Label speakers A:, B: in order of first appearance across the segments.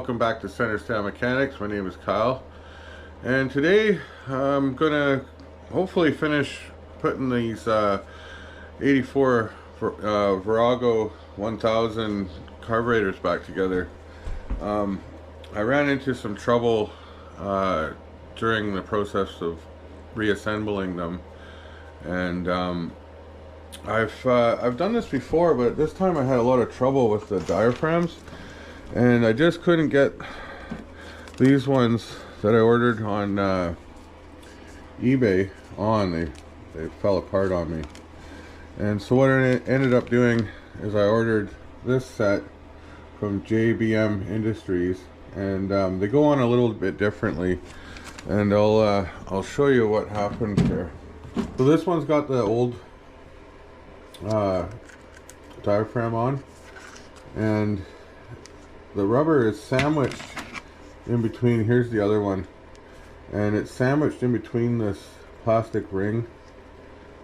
A: welcome back to Center Stand Mechanics. My name is Kyle, and today I'm gonna hopefully finish putting these 84 Virago 1000 carburetors back together. I ran into some trouble during the process of reassembling them, and I've done this before, but this time I had a lot of trouble with the diaphragms, and I just couldn't get these ones that I ordered on eBay on. They fell apart on me. And so what I ended up doing is I ordered this set from JBM Industries, and they go on a little bit differently, and I'll show you what happened here. So this one's got the old diaphragm on, and the rubber is sandwiched in between. Here's the other one, and it's sandwiched in between this plastic ring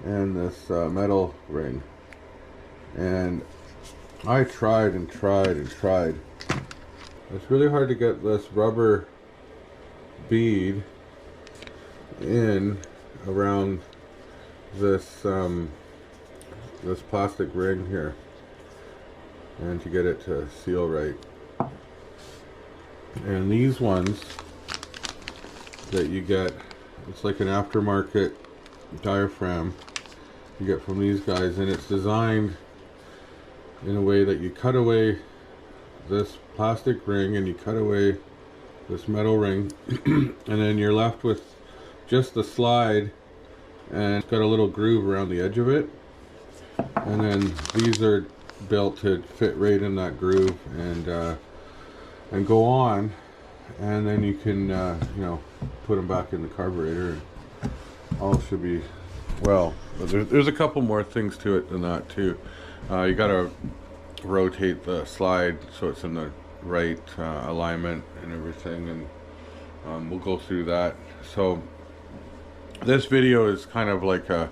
A: and this metal ring. And I tried and tried and tried. It's really hard to get this rubber bead in around this this plastic ring here, and to get it to seal right. And these ones that you get, it's like an aftermarket diaphragm you get from these guys, and it's designed in a way that you cut away this plastic ring and you cut away this metal ring and then you're left with just the slide, and it's got a little groove around the edge of it, and then these are built to fit right in that groove and go on, and then you can you know, put them back in the carburetor and all should be well. But there's a couple more things to it than that too. You gotta rotate the slide so it's in the right alignment and everything, and we'll go through that. So this video is kind of like a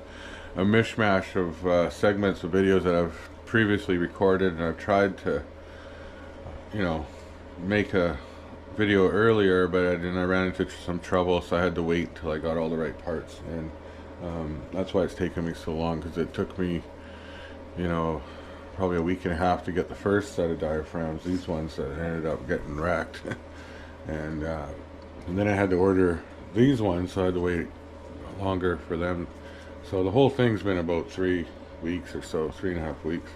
A: mishmash of segments of videos that I've previously recorded, and I've tried to, you know, make a video earlier, but then I ran into some trouble, so I had to wait till I got all the right parts, and that's why it's taken me so long, because it took me, you know, probably a week and a half to get the first set of diaphragms, these ones that ended up getting wrecked. And then I had to order these ones, so I had to wait longer for them. So the whole thing's been about 3 weeks or so, 3.5 weeks.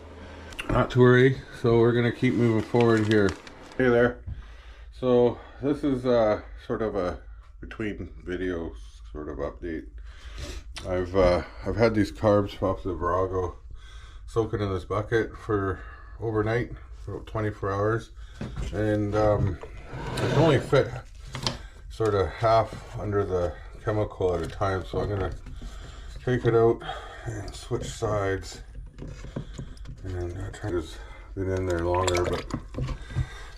A: Not to worry, so we're gonna keep moving forward here. Hey there. So this is sort of a between videos sort of update. I've had these carbs off the Virago soaking in this bucket for overnight, for about 24 hours, and I can only fit sort of half under the chemical at a time, so I'm gonna take it out and switch sides, and try to been in there longer, but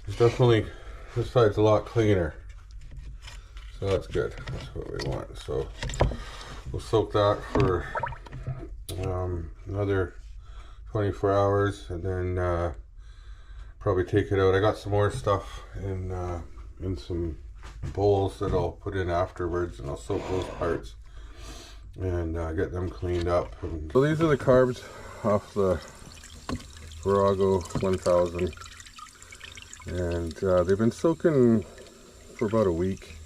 A: it's definitely, this side's a lot cleaner, so that's good. That's what we want. So we'll soak that for another 24 hours, and then probably take it out. I got some more stuff in some bowls that I'll put in afterwards, and I'll soak those parts and get them cleaned up. So these are the carbs off the Virago 1000, and they've been soaking for about a week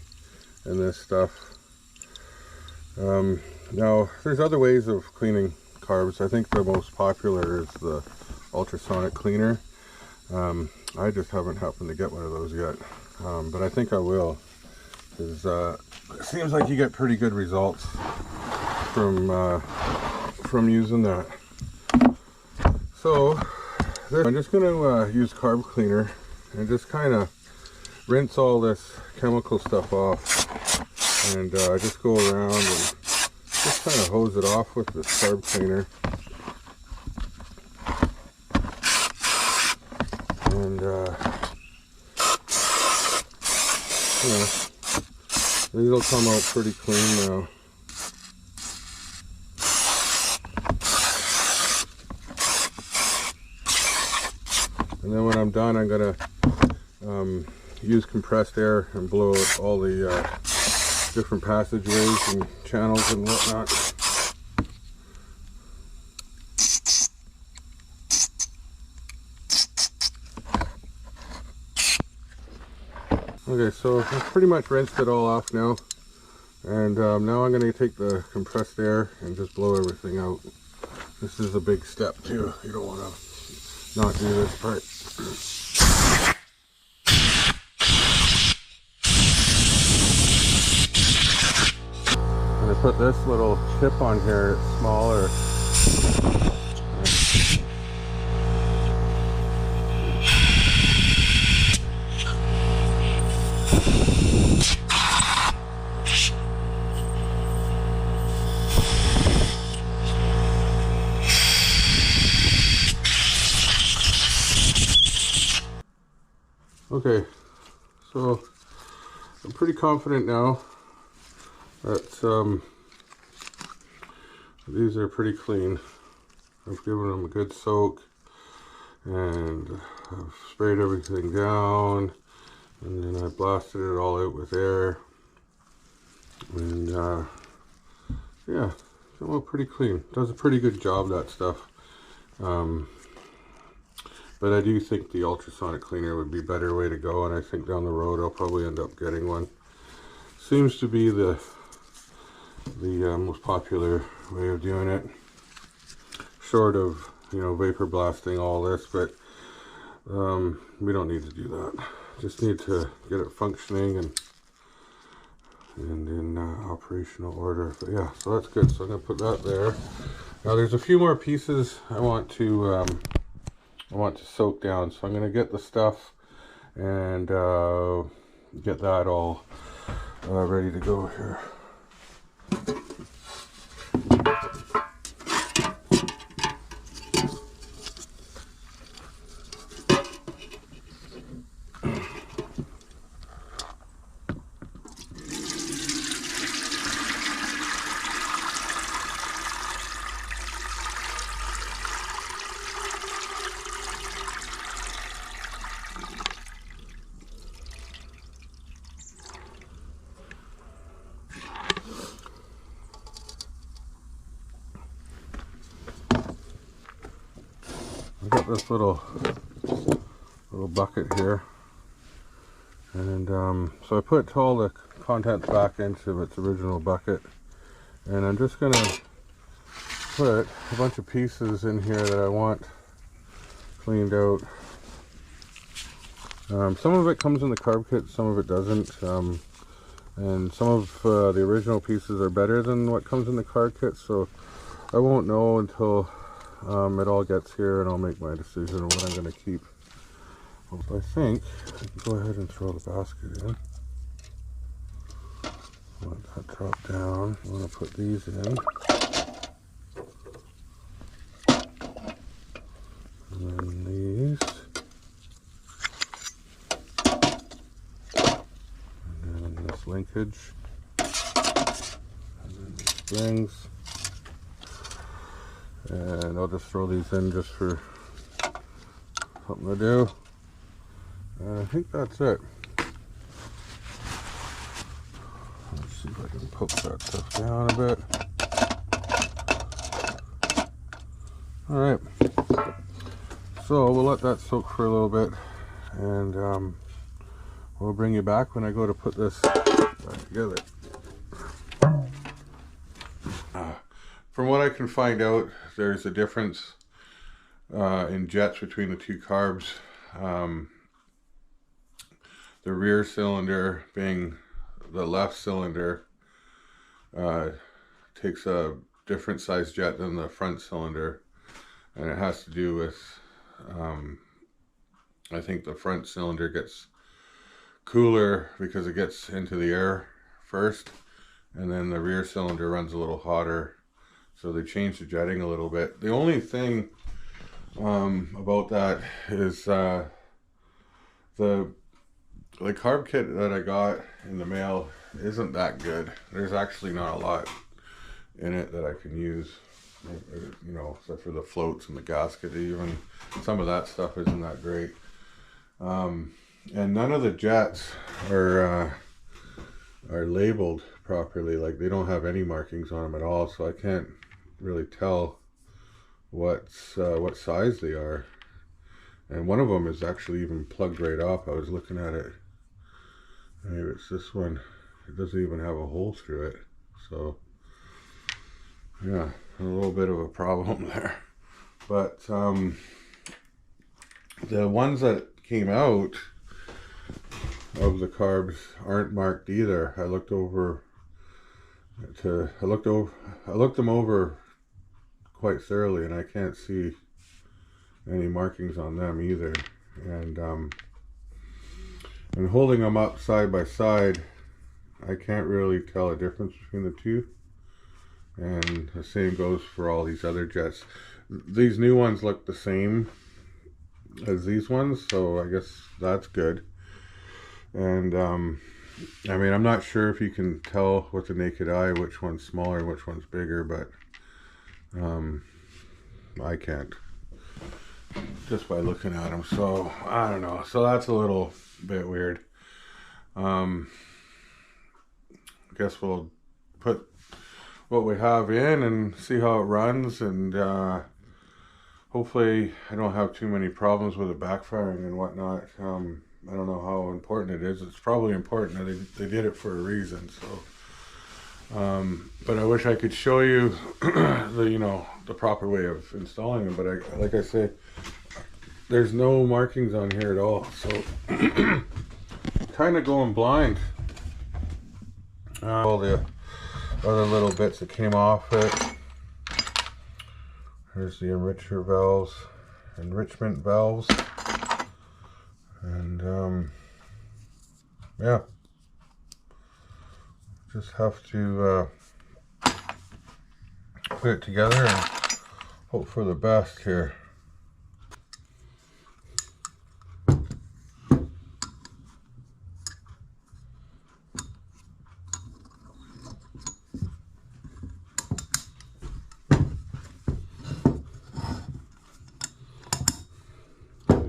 A: in this stuff. Now there's other ways of cleaning carbs. I think the most popular is the ultrasonic cleaner. I just haven't happened to get one of those yet, but I think I will, because it seems like you get pretty good results from using that. So I'm just going to use carb cleaner and just kind of rinse all this chemical stuff off, and just go around and just kind of hose it off with this carb cleaner. And you know, these will come out pretty clean now. And then when I'm done, I'm gonna use compressed air and blow out all the different passageways and channels and whatnot. Okay, so I've pretty much rinsed it all off now, and now I'm going to take the compressed air and just blow everything out. This is a big step too. You don't want to not do this part. And I put this little tip on here, it's smaller. Okay, so I'm pretty confident now that these are pretty clean. I've given them a good soak and I've sprayed everything down, and then I blasted it all out with air, and yeah, it's all pretty clean. Does a pretty good job, that stuff. But I do think the ultrasonic cleaner would be a better way to go, and I think down the road I'll probably end up getting one. Seems to be the most popular way of doing it, short of, you know, vapor blasting all this, but we don't need to do that. Just need to get it functioning and in operational order. But yeah, so that's good. So I'm gonna put that there. Now there's a few more pieces I want to soak down, so I'm going to get the stuff and get that all ready to go here. I got this little bucket here, and so I put all the contents back into its original bucket, and I'm just gonna put a bunch of pieces in here that I want cleaned out. Some of it comes in the carb kit, some of it doesn't, and some of the original pieces are better than what comes in the carb kit, so I won't know until it all gets here, and I'll make my decision on what I'm going to keep. I think I can go ahead and throw the basket in. Let that drop down. I'm going to put these in. And then these. And then this linkage. And then the springs. And I'll just throw these in just for something to do. And I think that's it. Let's see if I can poke that stuff down a bit. Alright. So we'll let that soak for a little bit, and we'll bring you back when I go to put this back together. From what I can find out, there's a difference in jets between the two carbs. The rear cylinder, being the left cylinder, takes a different size jet than the front cylinder, and it has to do with I think the front cylinder gets cooler because it gets into the air first, and then the rear cylinder runs a little hotter. So they changed the jetting a little bit. The only thing about that is the carb kit that I got in the mail isn't that good. There's actually not a lot in it that I can use, you know, except for the floats and the gasket. Even some of that stuff isn't that great. And none of the jets are labeled properly. Like, they don't have any markings on them at all, so I can't really tell what size they are. And one of them is actually even plugged right up. I was looking at it. Maybe it's this one. It doesn't even have a hole through it. So yeah, a little bit of a problem there. But the ones that came out of the carbs aren't marked either. I looked them over quite thoroughly, and I can't see any markings on them either. And holding them up side by side, I can't really tell a difference between the two. And the same goes for all these other jets. These new ones look the same as these ones, so I guess that's good. And I mean, I'm not sure if you can tell with the naked eye which one's smaller and which one's bigger, but I can't just by looking at them. So I don't know. So that's a little bit weird. I guess we'll put what we have in and see how it runs, and hopefully I don't have too many problems with it backfiring and whatnot. I don't know how important it is. It's probably important. They did it for a reason. So, but I wish I could show you the proper way of installing them. But like I say, there's no markings on here at all. So, kind of going blind. All the other little bits that came off it. Here's the enrichment valves. And yeah, just have to put it together and hope for the best here.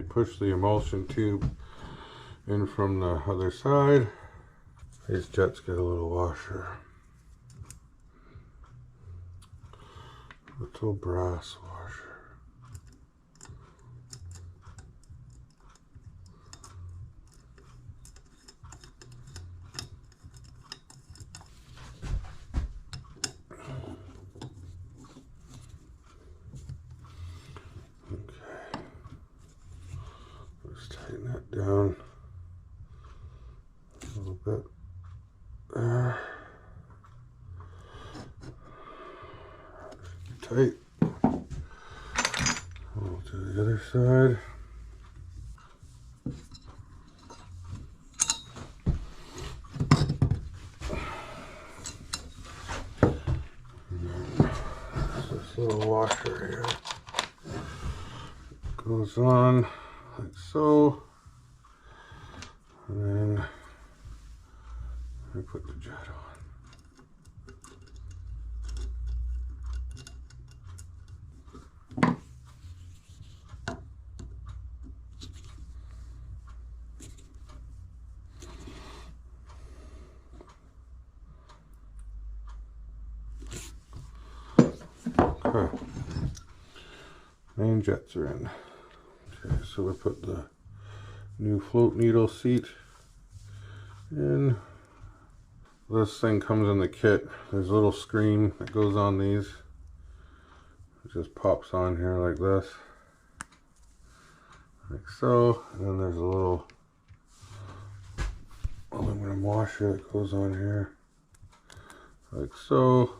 A: Push the emulsion tube in from the other side. These jets get a little washer. Little brass washer. Tighten that down a little bit there. Tight. We'll do the other side. And this little washer here goes on like so, and then I put the jet on. Okay, main jets are in. Okay, so we put the new float needle seat in. This thing comes in the kit. There's a little screen that goes on these. It just pops on here like this, like so. And then there's a little aluminum washer that goes on here, like so.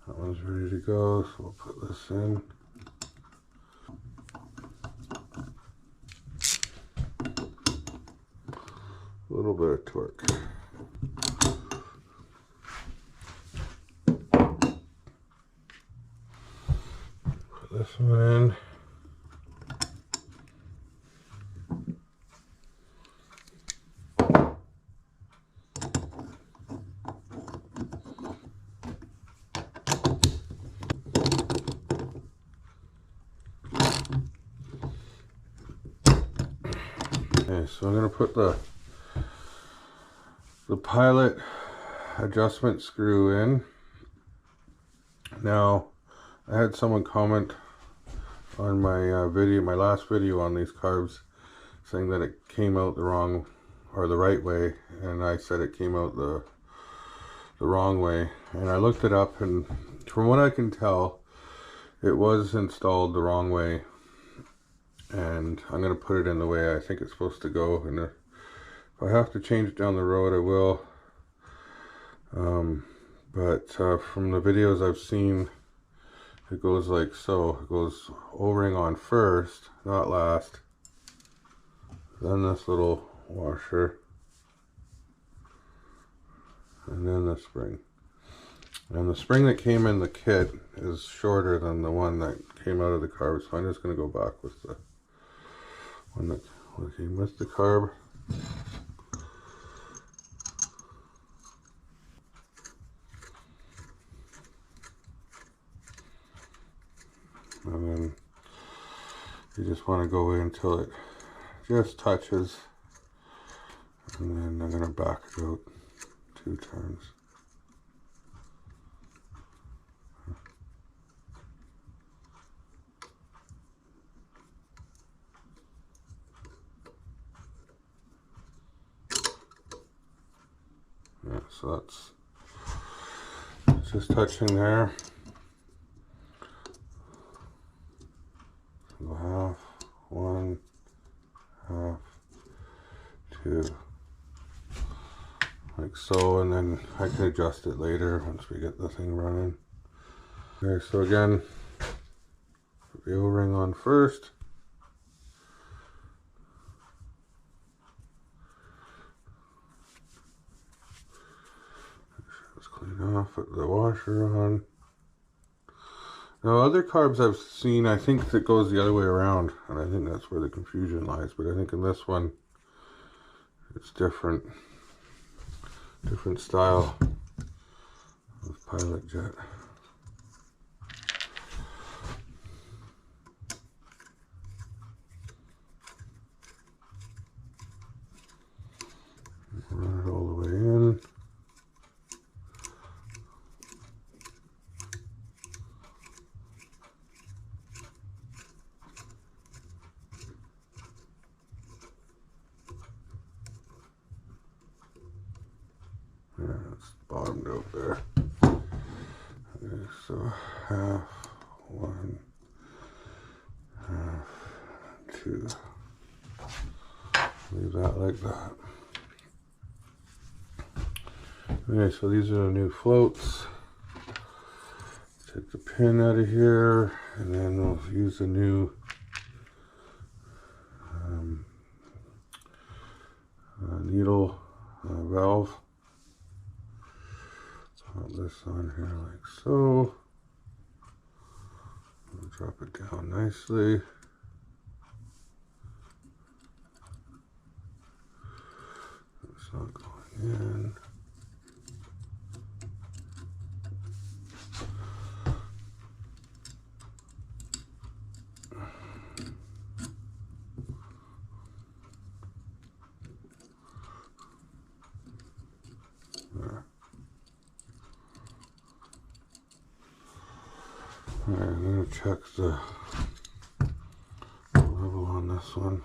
A: That one's ready to go, so we'll put this in. A little bit of torque. Put this one in. Okay, so I'm going to put the pilot adjustment screw in. Now, I had someone comment on my my last video on these carbs, saying that it came out the wrong or the right way, and I said it came out the wrong way. And I looked it up, and from what I can tell, it was installed the wrong way. And I'm going to put it in the way I think it's supposed to go. And if I have to change it down the road, I will. But from the videos I've seen, it goes like so. It goes O-ring on first, not last. Then this little washer. And then the spring. And the spring that came in the kit is shorter than the one that came out of the carb. So I'm just going to go back with the one that came with the carb. And then you just want to go in until it just touches. And then I'm going to back it out 2 turns. Yeah, so that's just touching there. So half, 1, half, 2, like so, and then I can adjust it later once we get the thing running. Okay, so again, put the O-ring on first. Clean off, put the washer on. Now other carbs I've seen, I think it goes the other way around, and I think that's where the confusion lies. But I think in this one, it's different style of pilot jet. Run it all the way in. Yeah, it's bottomed out there. Okay, so half, 1, half, 2. Leave that like that. Okay, so these are the new floats. Take the pin out of here, and then we'll use the new needle valve. Put this on here like so. We'll drop it down nicely. It's not going in. Alright, I'm going to check the level on this one.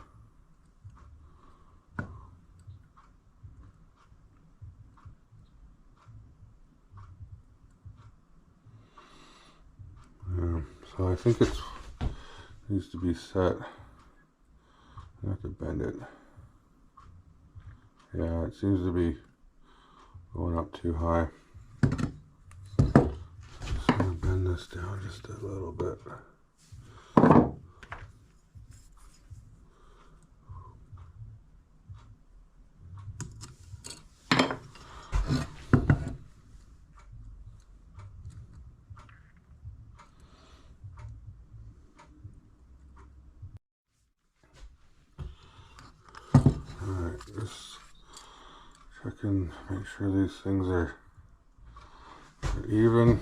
A: So I think it needs to be set. I have to bend it. Yeah, it seems to be going up too high. Just going to bend this down just a little bit. Alright, just checking, make sure these things are even.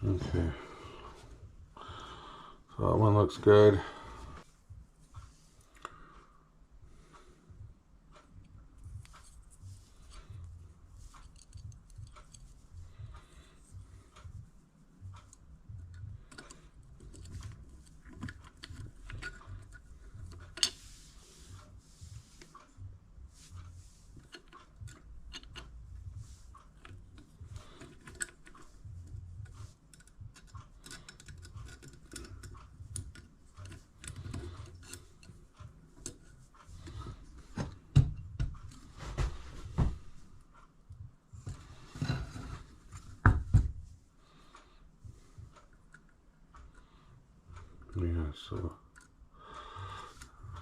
A: Okay, so that one looks good. so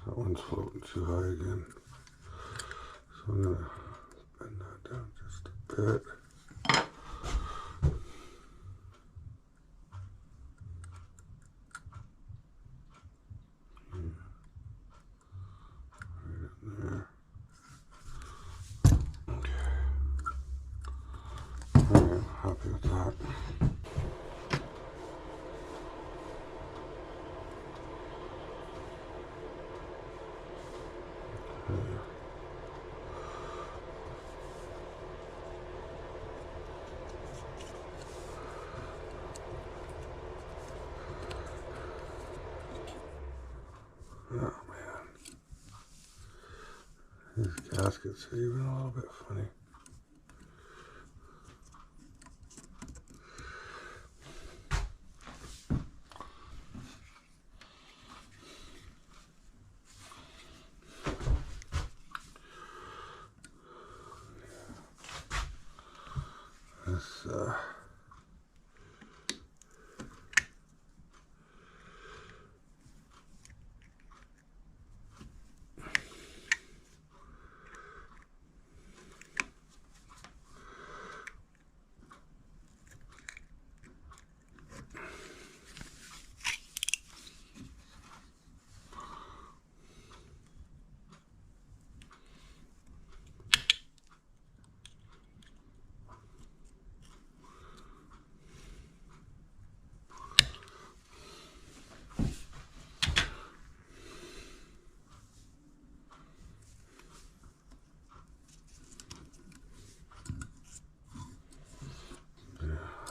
A: that one's floating too high again. So I'm gonna bend that down just a bit. Happy with that. Oh man, these gaskets are even a little bit funny. This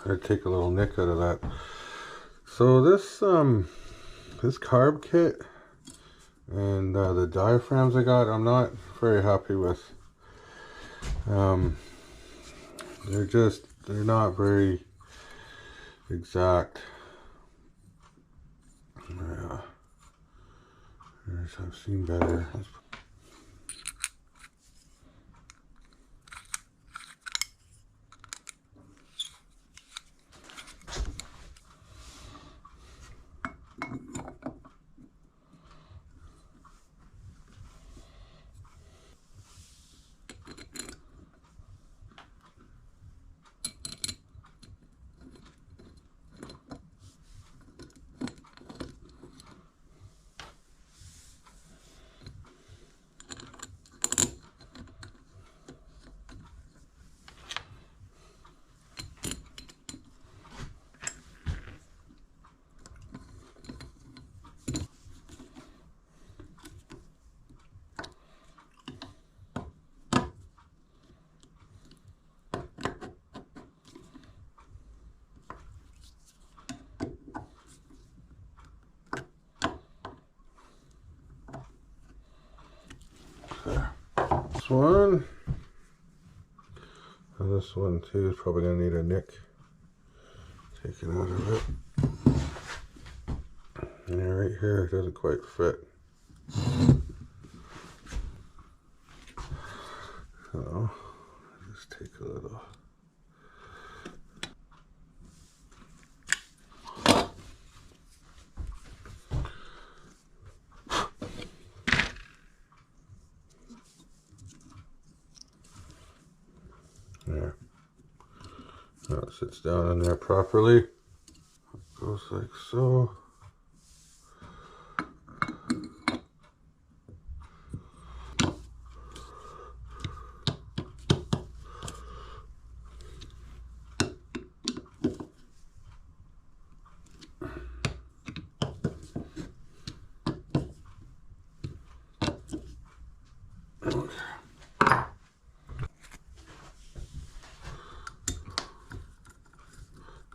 A: I'd take a little nick out of that. So this this carb kit and the diaphragms I got, I'm not very happy with. They're not very exact. Yeah, I've seen better. This one, and this one too is probably gonna need a nick taken out of it. And right here it doesn't quite fit. So just take a little. There. Now it sits down in there properly. It goes like so.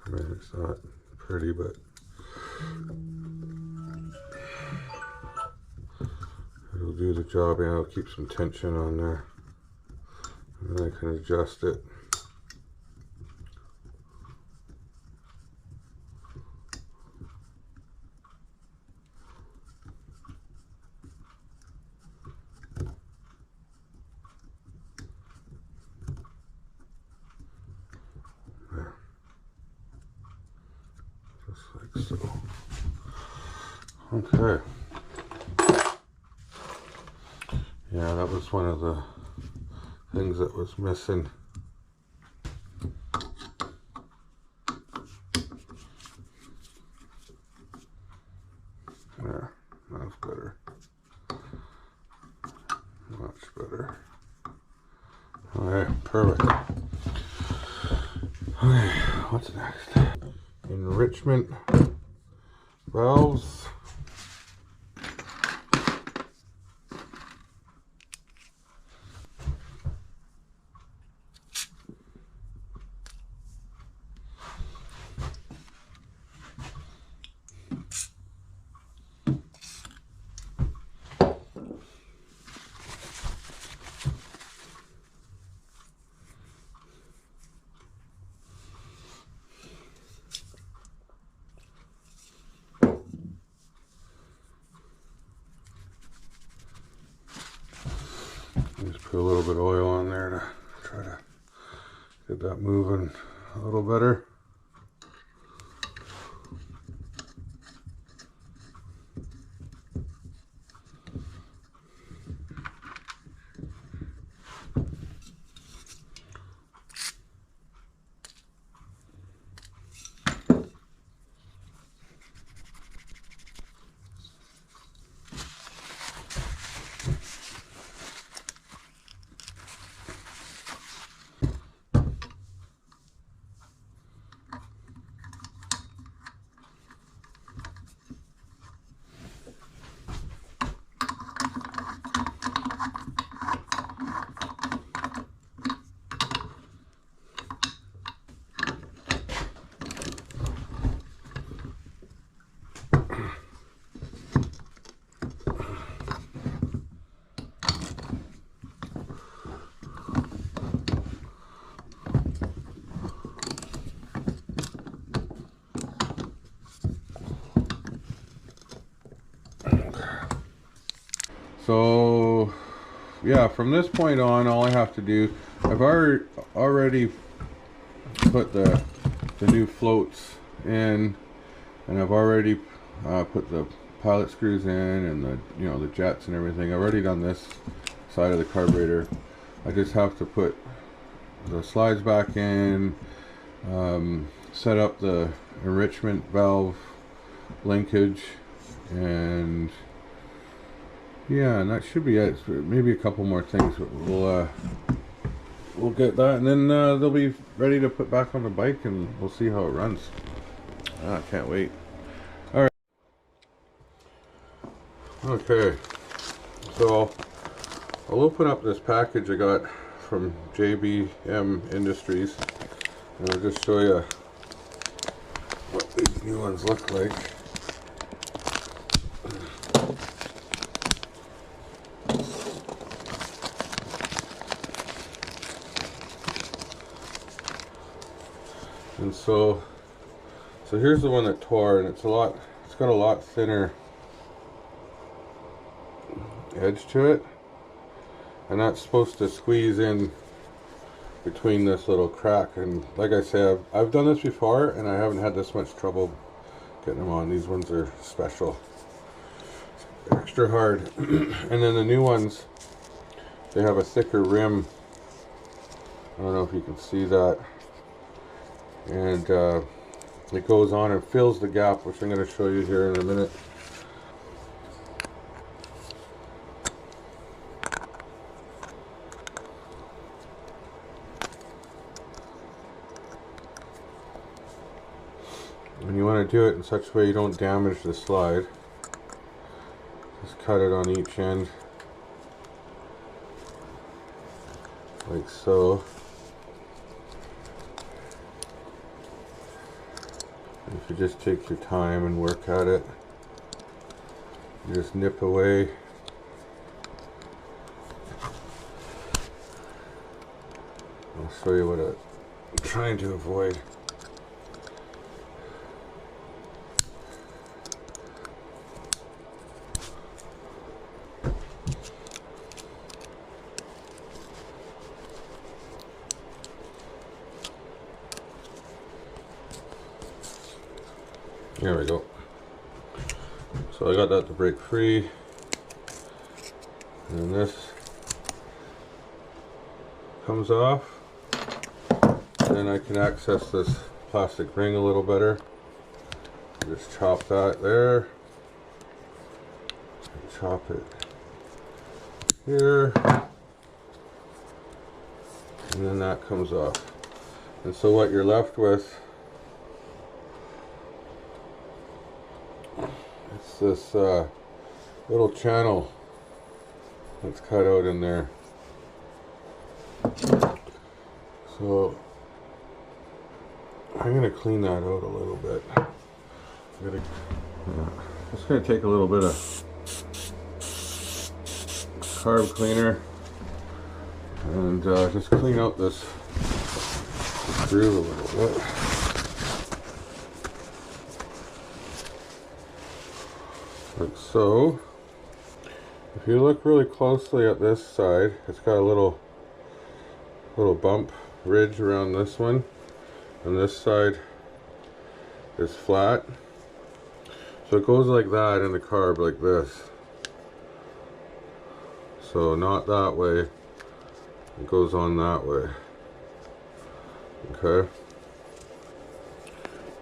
A: I mean, it's not pretty, but it'll do the job, and it'll keep some tension on there. And then I can adjust it. So Okay. Yeah, that was one of the things that was missing. Yeah, that's better. Much better. Alright, perfect. Okay, what's next? Enrichment valves. Just put a little bit of oil on there to try to get that moving a little better. So yeah, from this point on, all I have to do, I've already put the new floats in, and I've already put the pilot screws in, and the jets and everything. I've already done this side of the carburetor. I just have to put the slides back in, set up the enrichment valve linkage, and yeah, and that should be it. Maybe a couple more things, but we'll get that, and then they'll be ready to put back on the bike, and we'll see how it runs. I can't wait. All right. Okay. So I'll open up this package I got from JBM Industries, and I'll just show you what these new ones look like. And so here's the one that tore, and it's got a lot thinner edge to it, and that's supposed to squeeze in between this little crack. And like I say, I've done this before, and I haven't had this much trouble getting them on. These ones are special, extra hard. And then the new ones, they have a thicker rim. I don't know if you can see that. And it goes on and fills the gap, which I'm going to show you here in a minute. And you want to do it in such a way you don't damage the slide. Just cut it on each end, like so. If you just take your time and work at it, you just nip away. I'll show you what I'm trying to avoid. There we go. So I got that to break free, and this comes off. Then I can access this plastic ring a little better. Just chop that there, chop it here, and then that comes off. And so what you're left with, it's this little channel that's cut out in there. So I'm going to clean that out a little bit. Just going to take a little bit of carb cleaner and just clean out this groove a little bit. Like so. If you look really closely at this side, it's got a little bump ridge around this one, and this side is flat. So it goes like that in the carb, like this. So not that way, it goes on that way. Okay.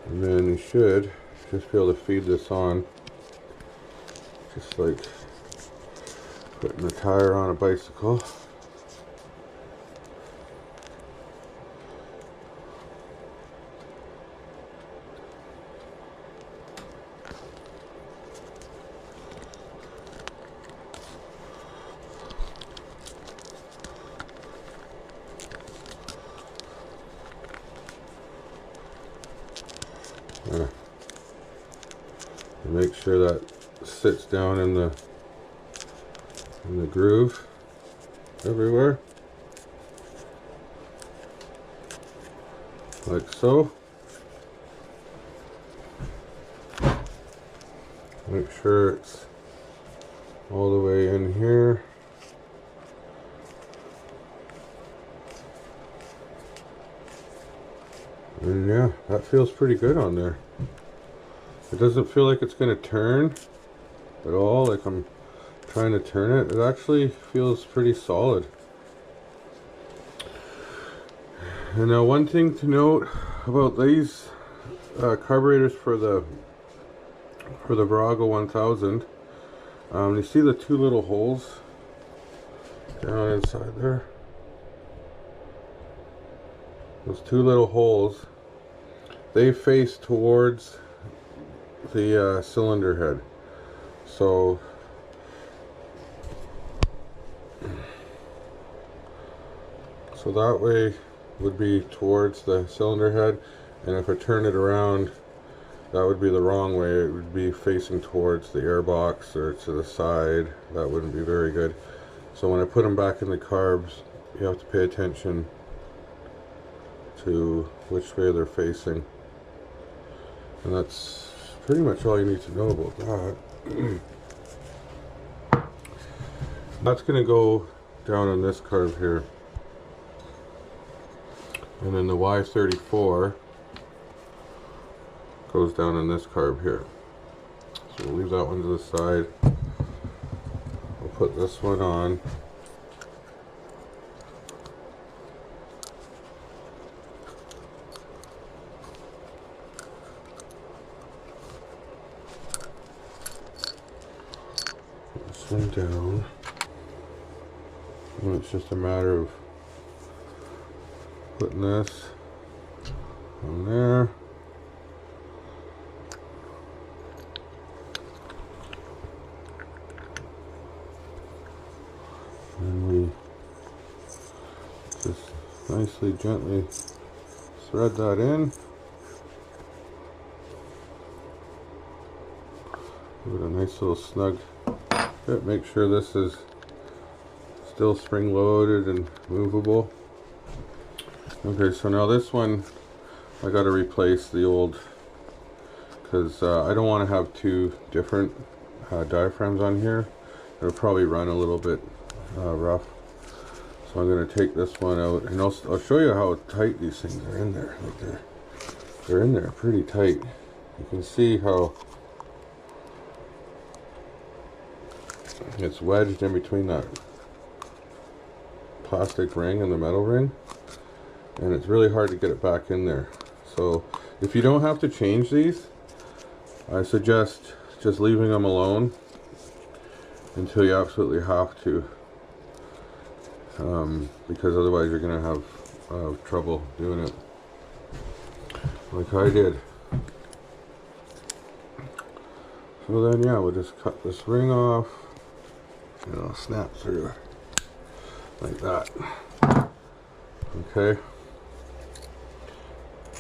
A: And then you should just be able to feed this on, just like putting a tire on a bicycle. Make sure that sits down in the groove everywhere, like so. Make sure it's all the way in here. And yeah, that feels pretty good on there. It doesn't feel like it's going to turn at all, like I'm trying to turn it. It actually feels pretty solid. And now one thing to note about these carburetors for the Virago 1000, you see the two little holes down inside there? Those two little holes, they face towards the cylinder head. So that way would be towards the cylinder head, and if I turn it around, that would be the wrong way. It would be facing towards the airbox or to the side. That wouldn't be very good. So when I put them back in the carbs, you have to pay attention to which way they're facing. And that's pretty much all you need to know about that. That's going to go down on this carb here. And then the Y34 goes down on this carb here. So we'll leave that one to the side. We'll put this one on. Put this one down. And it's just a matter of putting this on there. And we just nicely, gently thread that in. Give it a nice little snug fit. Make sure this is still spring loaded and movable. Okay, so now this one I got to replace the old, because I don't want to have two different diaphragms on here. It'll probably run a little bit rough. So I'm going to take this one out, and I'll show you how tight these things are in there. Like they're in there pretty tight. You can see how It's wedged in between that plastic ring and the metal ring, and it's really hard to get it back in there. So if you don't have to change these, I suggest just leaving them alone until you absolutely have to, because otherwise you're going to have trouble doing it like I did. So then, yeah, we'll just cut this ring off, and it'll snap through like that. Okay.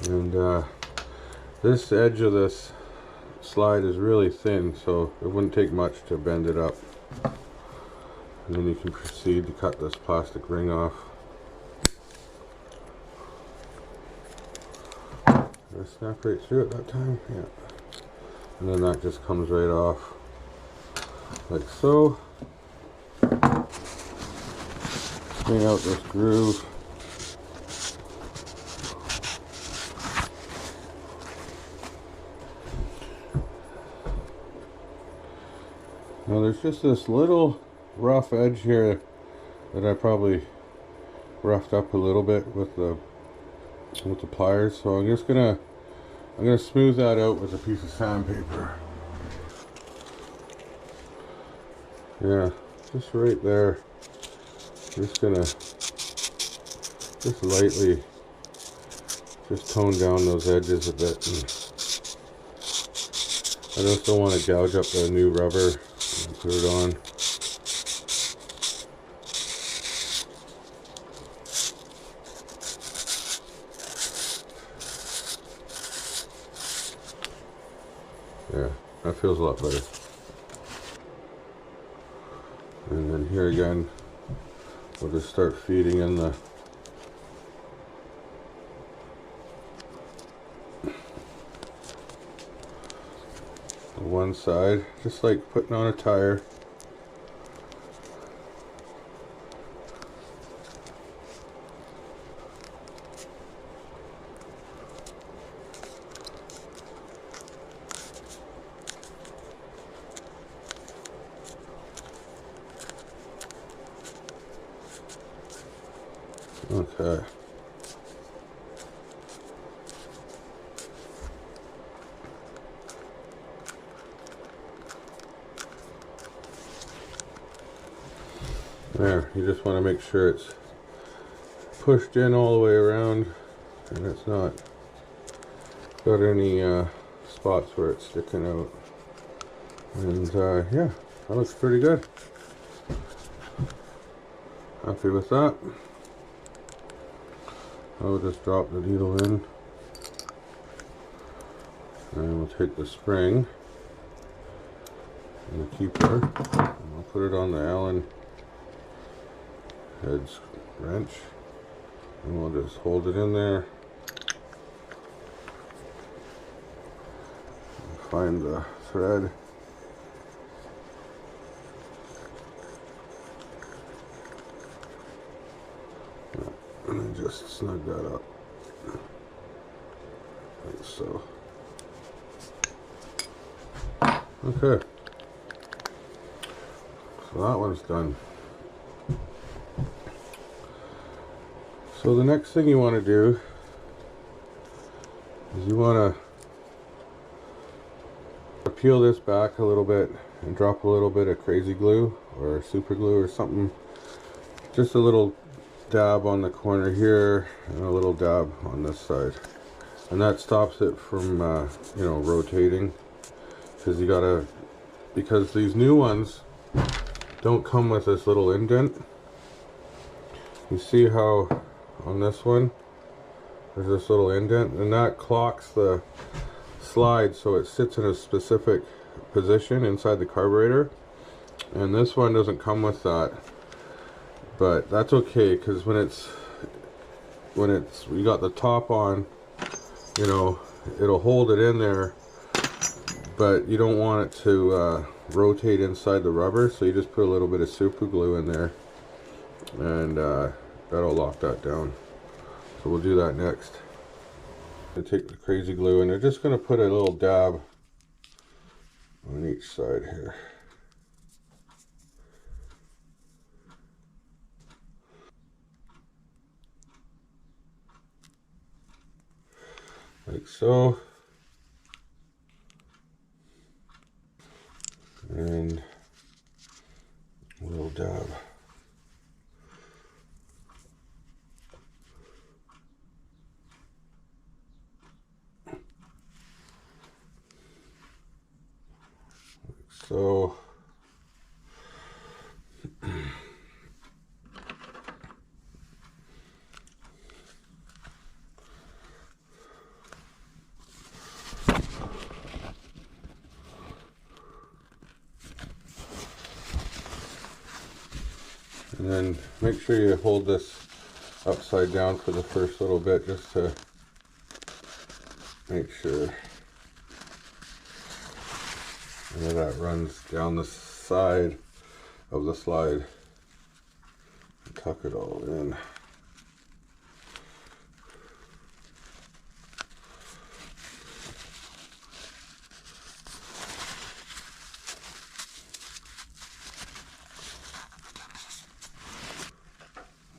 A: And this edge of this slide is really thin, so it wouldn't take much to bend it up. And then you can proceed to cut this plastic ring off. Did I snap right through it that time? Yeah. And then that just comes right off, like so. Clean out this groove. Now there's just this little rough edge here that I probably roughed up a little bit with the pliers, so I'm gonna smooth that out with a piece of sandpaper. Yeah, just right there. Just gonna lightly tone down those edges a bit. And I just don't want to gouge up the new rubber and put it on. Yeah, that feels a lot better. And then here again, we'll just start feeding in the one side, just like putting on a tire. Okay. There, you just want to make sure it's pushed in all the way around and it's not got any spots where it's sticking out. And yeah, that looks pretty good. Happy with that. I'll just drop the needle in, and we'll take the spring and the keeper, and I'll put it on the Allen head wrench, and we'll just hold it in there and find the thread. And then just snug that up, like so. Okay, so that one's done. So the next thing you want to do is you want to peel this back a little bit and drop a little bit of crazy glue or super glue or something, just a little dab on the corner here and a little dab on this side, and that stops it from you know, rotating, because these new ones don't come with this little indent. You see how on this one there's this little indent, and that clocks the slide so it sits in a specific position inside the carburetor, and this one doesn't come with that. But that's okay, because when you got the top on, you know, it'll hold it in there, but you don't want it to rotate inside the rubber, so you just put a little bit of super glue in there, and that'll lock that down. So we'll do that next. I take the crazy glue, and I'm just going to put a little dab on each side here. like so. And a little dab. Like so. And then make sure you hold this upside down for the first little bit, just to make sure that runs down the side of the slide. Tuck it all in.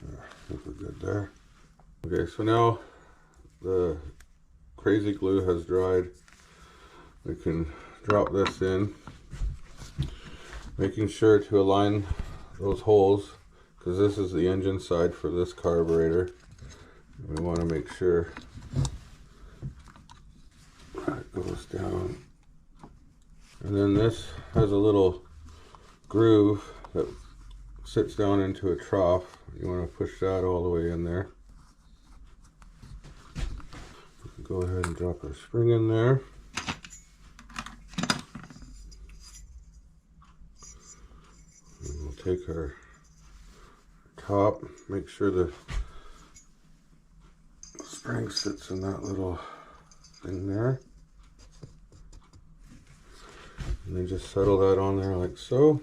A: I think we're good there. Okay, so now the crazy glue has dried. We can drop this in, making sure to align those holes, because this is the engine side for this carburetor. We want to make sure that goes down. And then this has a little groove that sits down into a trough. You want to push that all the way in there. We can go ahead and drop our spring in there. And we'll take our top, make sure the spring sits in that little thing there. And then just settle that on there like so.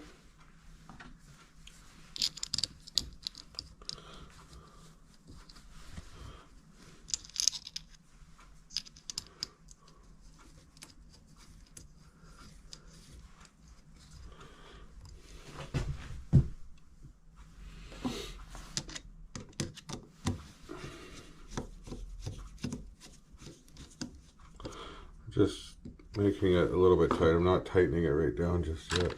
A: Just making it a little bit tight. I'm not tightening it right down just yet.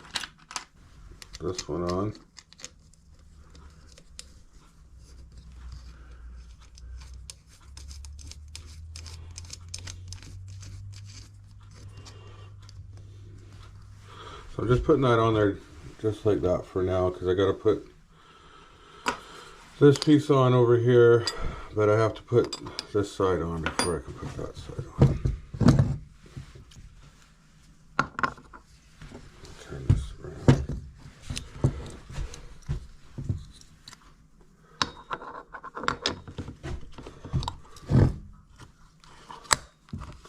A: This one on. So I'm just putting that on there just like that for now, because I got to put this piece on over here, but I have to put this side on before I can put that side on. Turn this around.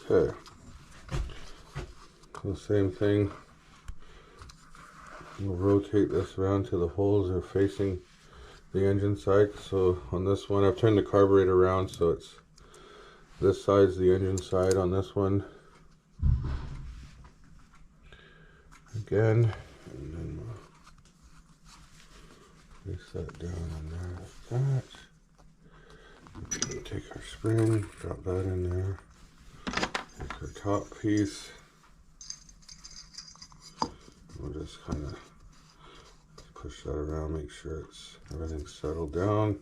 A: Okay. The same thing. We'll rotate this around till the holes are facing the engine side. So on this one, I've turned the carburetor around so it's this side's the engine side on this one. Again, and then we'll place that down on there like that. Take our spring, drop that in there. Take our top piece. We'll just kind of push that around, make sure everything's settled down.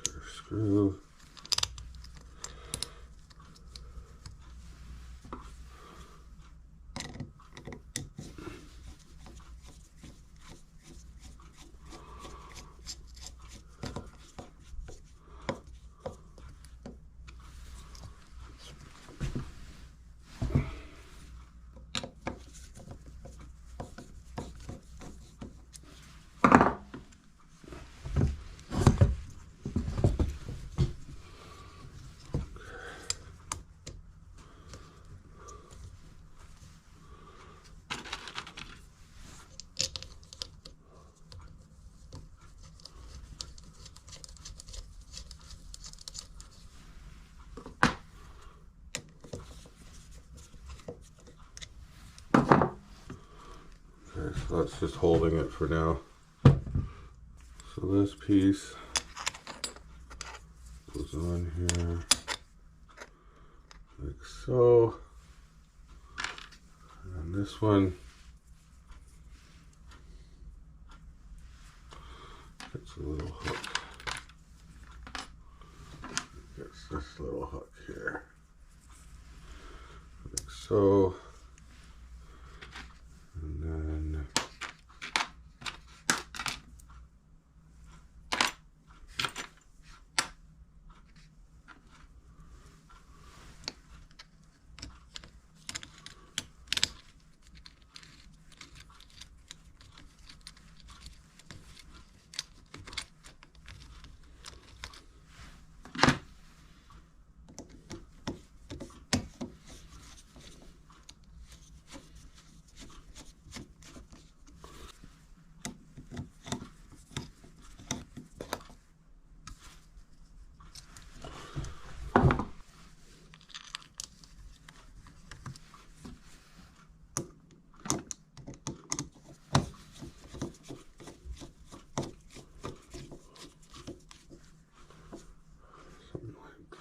A: Take our screw. So that's just holding it for now. So So this piece goes on here like so, and this one gets a little hook. Gets this little hook here, like so, and then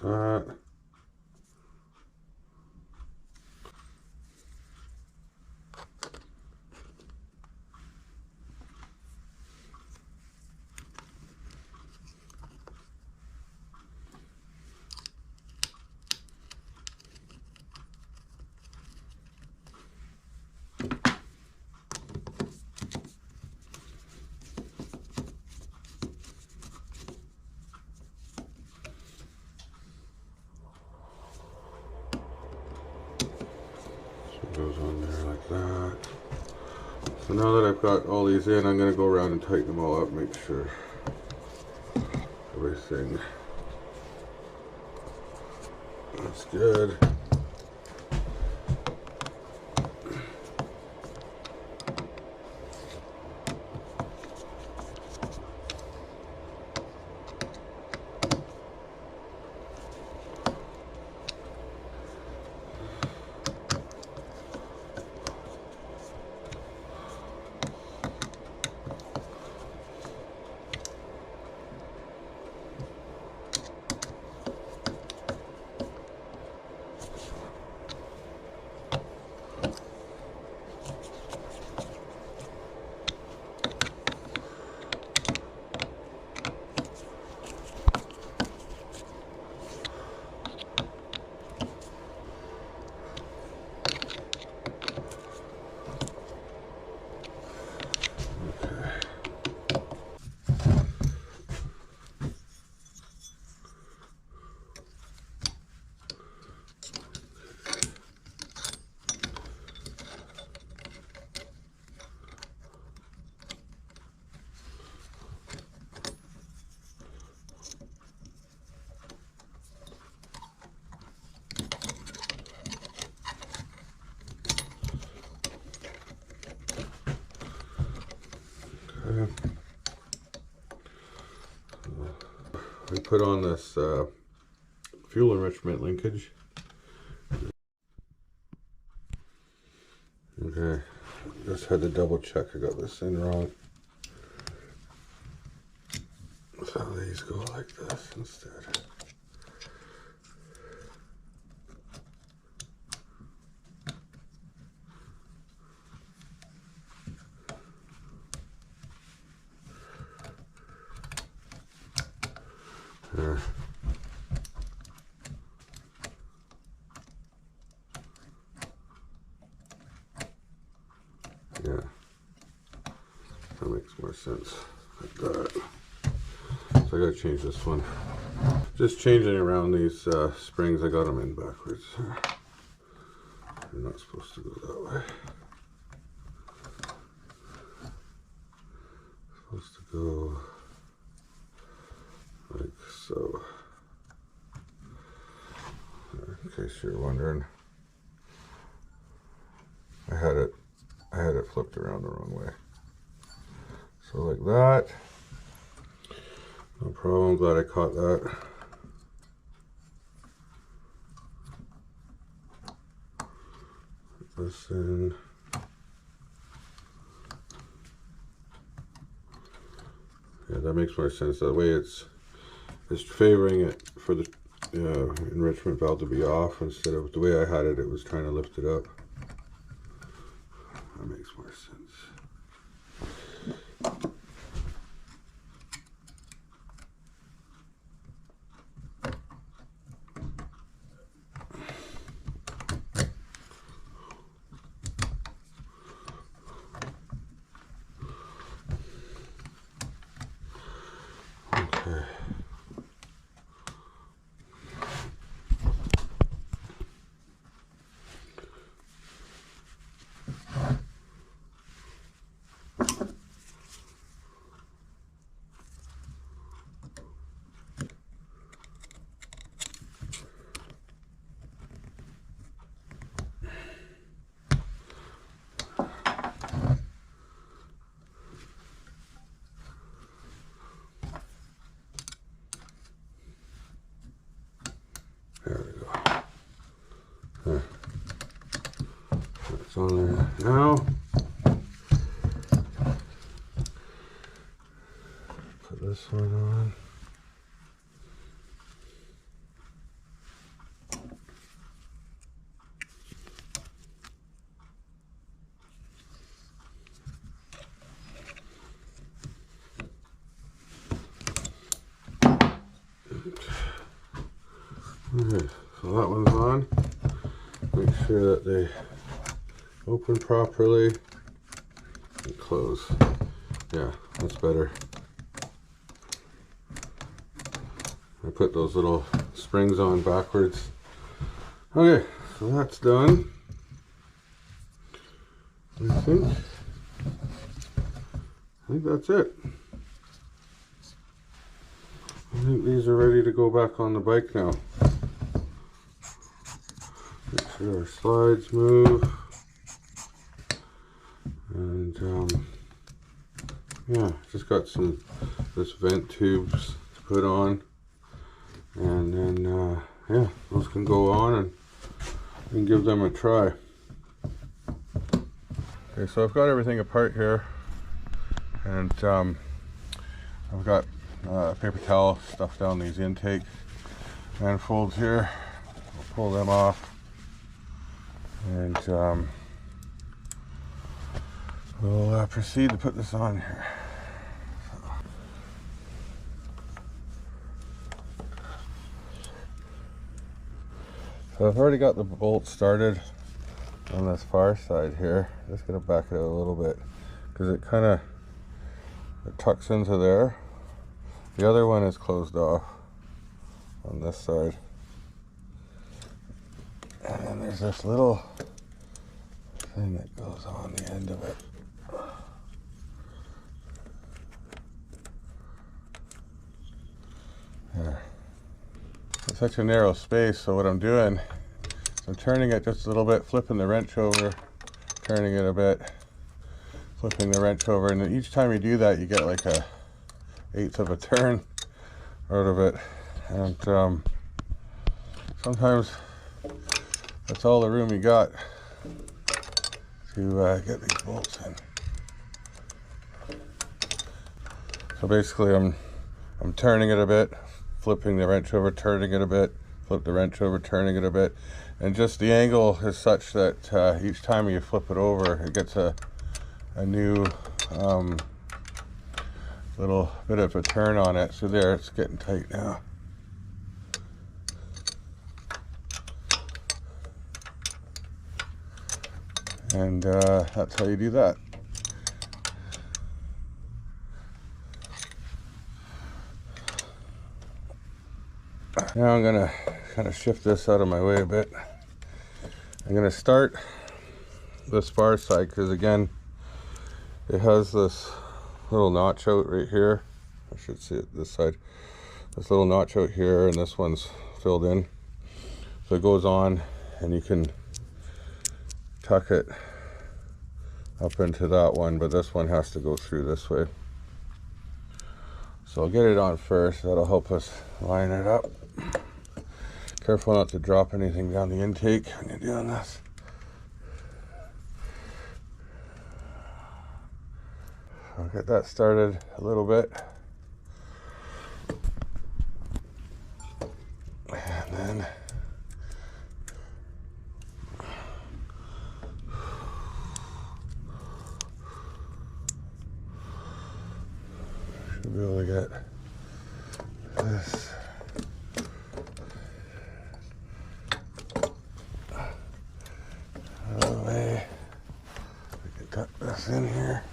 A: that. Goes on there like that. So now that I've got all these in, I'm going to go around and tighten them all up, make sure everything is good. We put on this fuel enrichment linkage. Okay, just had to double check I got this in wrong. So these go like this instead. There. Yeah, that makes more sense like that. So I gotta change this one. Just changing around these springs, I got them in backwards. They're not supposed to go that way. Supposed to go like so. In case you're wondering, I had it flipped around the wrong way. So like that. No problem. Glad I caught that. Put this in. Yeah, that makes more sense. That way it's favoring it for the enrichment valve to be off instead of the way I had it. It was trying to lift it up. That makes more sense. Okay. There we go. There. That's on there now. Put this one on. Okay, so that one's on. Make sure that they open properly and close. Yeah, that's better. I put those little springs on backwards. Okay, so that's done. I think that's it. I think these are ready to go back on the bike now. Make sure our slides move. And yeah, just got this vent tubes to put on. And then yeah, those can go on and give them a try. Okay, so I've got everything apart here, and I've got paper towel stuffed down these intake manifolds here. I'll pull them off, and we'll proceed to put this on here. So I've already got the bolt started on this far side here. Just gonna back it out a little bit because it kind of tucks into there. The other one is closed off on this side, and then there's this little thing that goes on the end of it. Yeah. It's such a narrow space, so what I'm doing is I'm turning it just a little bit, flipping the wrench over, turning it a bit, flipping the wrench over, and then each time you do that you get like a 1/8 of a turn out of it, and sometimes that's all the room you got to get these bolts in. So basically I'm turning it a bit, flipping the wrench over, turning it a bit, flip the wrench over, turning it a bit, and just the angle is such that each time you flip it over it gets a new little bit of a turn on it. So there, it's getting tight now. And that's how you do that. Now I'm gonna kind of shift this out of my way a bit. I'm gonna start this far side because again it has this little notch out right here. I should see it this side. This little notch out here, and this one's filled in. So it goes on and you can tuck it up into that one, but this one has to go through this way. So I'll get it on first. That'll help us line it up. Careful not to drop anything down the intake when you're doing this. I'll get that started a little bit. Should be able to get this out of the way. We can tuck this in here.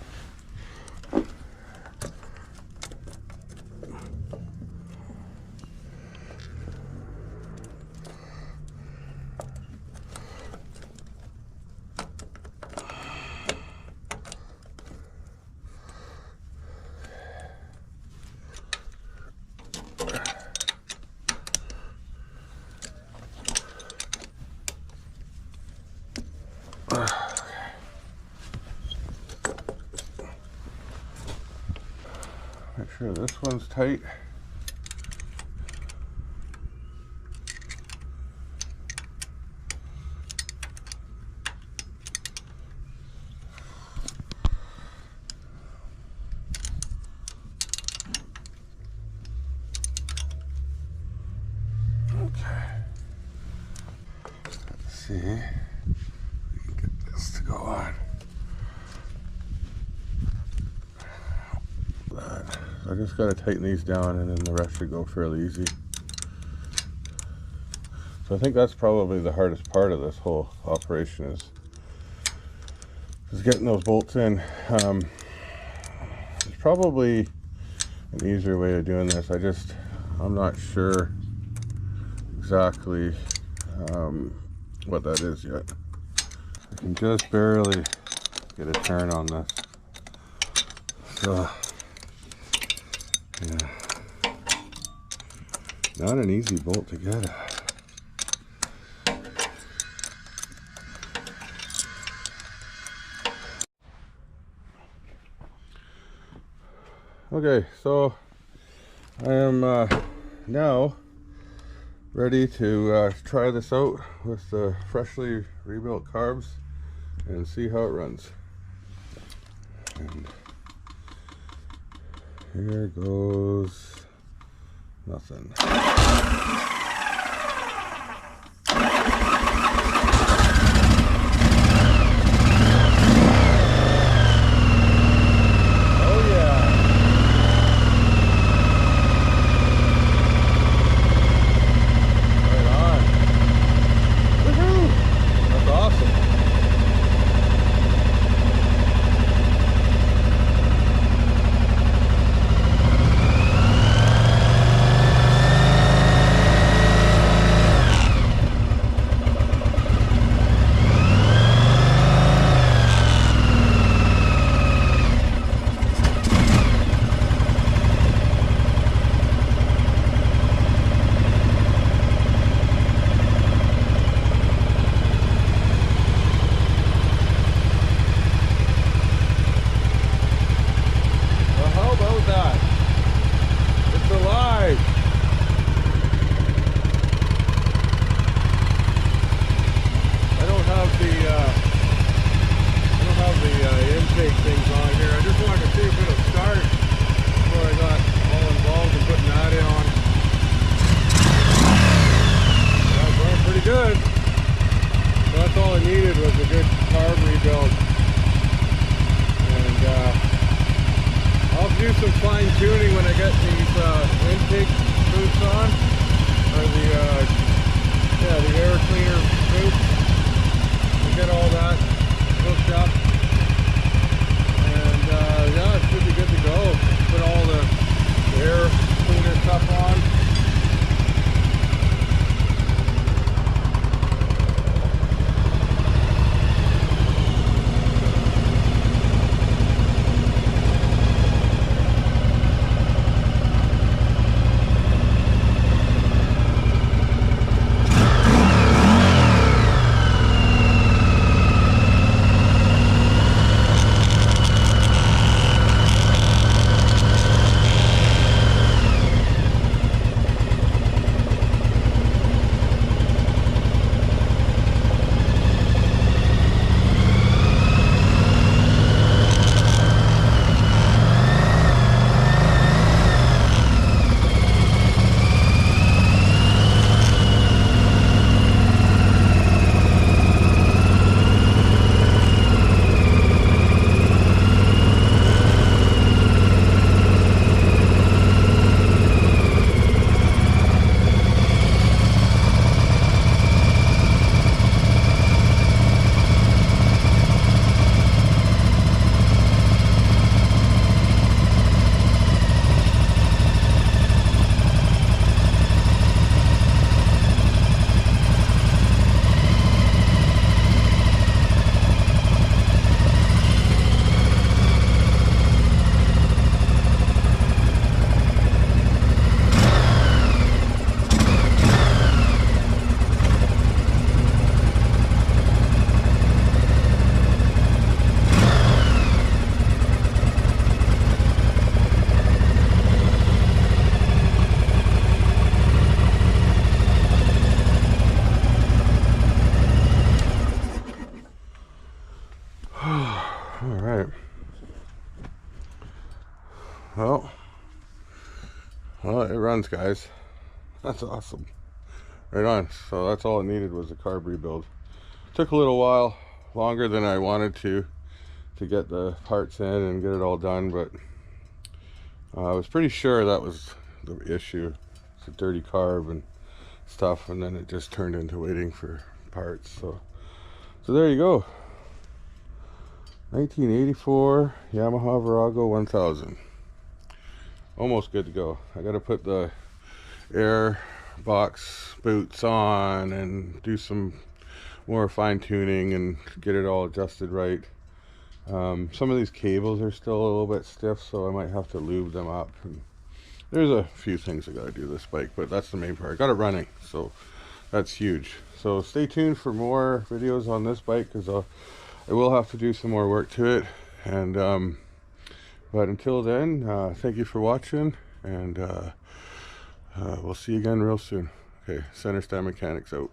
A: Make sure this one's tight. Okay. Let's see. We can get this to go on. I just got to tighten these down and then the rest should go fairly easy. So I think that's probably the hardest part of this whole operation is getting those bolts in. There's probably an easier way of doing this. I'm not sure exactly what that is yet. I can just barely get a turn on this. So yeah, not an easy bolt to get at. Okay, so I am now ready to try this out with the freshly rebuilt carbs and see how it runs. And here goes nothing. Some fine tuning when I get these intake boots on, or the air cleaner boots. We get all that hooked up, and yeah, it should be good to go. Put all the air cleaner stuff on. Well, it runs, guys. That's awesome. Right on. So that's all it needed was a carb rebuild. Took a little while, longer than I wanted to get the parts in and get it all done, but I was pretty sure that was the issue. It's a dirty carb and stuff, and then it just turned into waiting for parts. So there you go. 1984 Yamaha Virago 1000. Almost good to go. I gotta put the air box boots on and do some more fine tuning and get it all adjusted right. Some of these cables are still a little bit stiff, so I might have to lube them up. And there's a few things I gotta do this bike, but that's the main part. I got it running, so that's huge. So stay tuned for more videos on this bike, because I will have to do some more work to it. And but until then, thank you for watching, and we'll see you again real soon. Okay, Center Stand Mechanics out.